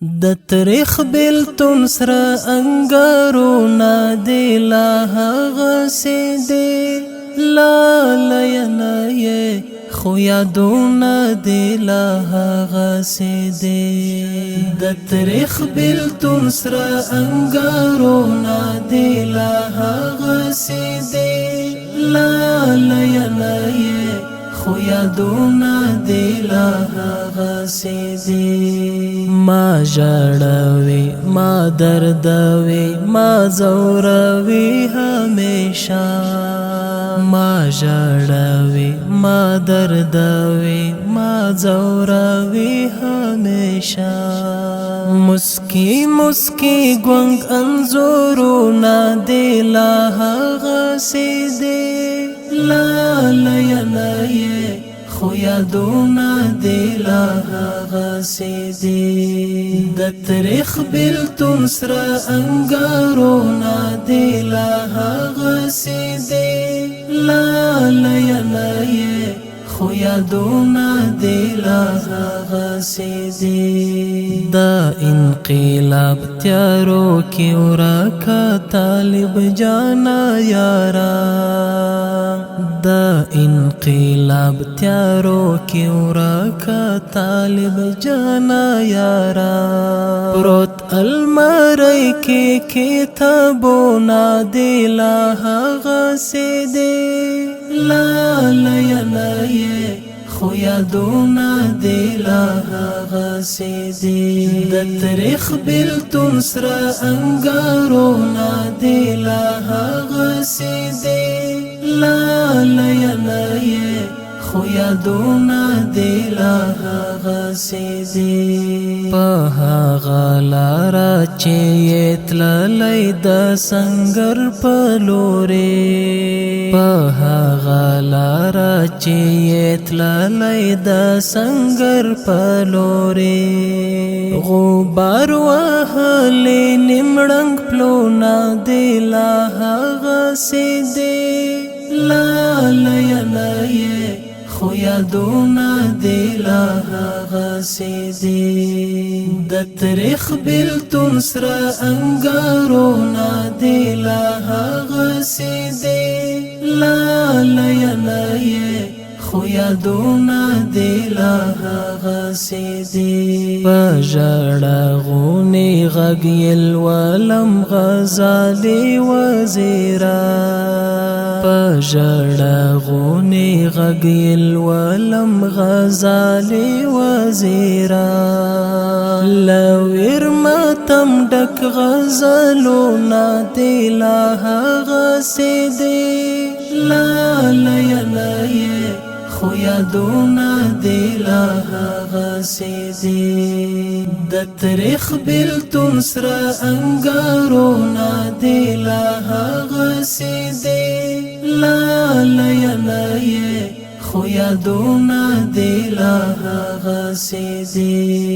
د تاریخ بیلتون سره انګارونه دی لا هغسې دی لالیانه یې خو یادونه دی لا هغسې دی د تاریخ بیلتون سره انګارونه دی لا هغسې دی لالیانه یې خو یادونه دی لا هغسې دی ما ژړوي ما دردوي ما ځوروي همیشه ما ژړوي ما دردوي ما ځوروي همیشه مسکی مسکی ګونګ انځورونه دی لا هغسې دی لالیانه یې خو یادونه دی لا هغسې دی د تاریخ بیلتون سره انګارونه دی لا هغسې دی لالیانه یې خو یادونه دی لا هغسې دی دا انقلاب تیارو کې ورکه طالب جانا یارا دا انقلاب تیارو کې ورکه طالب جانا یارا پروت الماری کې کتابونه دی لا هغسې دی لالیانه یې خو یادونه دی لا هغسې دی د تاریخ بیلتون سره انګارونه دی لا هغسې دی لالیانه یې خو یادونه دی لا هغسې دی په هغه لاره چې یې تللی د سنګر په لورې په هغه لاره چې یې تللی د سنګر په لورې غبار وهلی نیمړنګ پلونه دی لا هغسې دی لالیانه یې خو یادونه دی لا هغسې دی د تاریخ بیلتون سره انګارونه دی لا هغسې دی لالیانه یې خو یادونه دی لا هغسې دی په ژړغوني غږ یې لولم غزالې وزیره په ژړغوني غږ یې لولم غزالې وزیره له ویر ماتم ډک غزلونه دی لا هغسې دی لالیانه یې خو یادونه دی لا هغسې دی د تاریخ بیلتون سره انګارونه دی لا هغسې دی لالیانه یې خو یادونه دی لا هغسې دی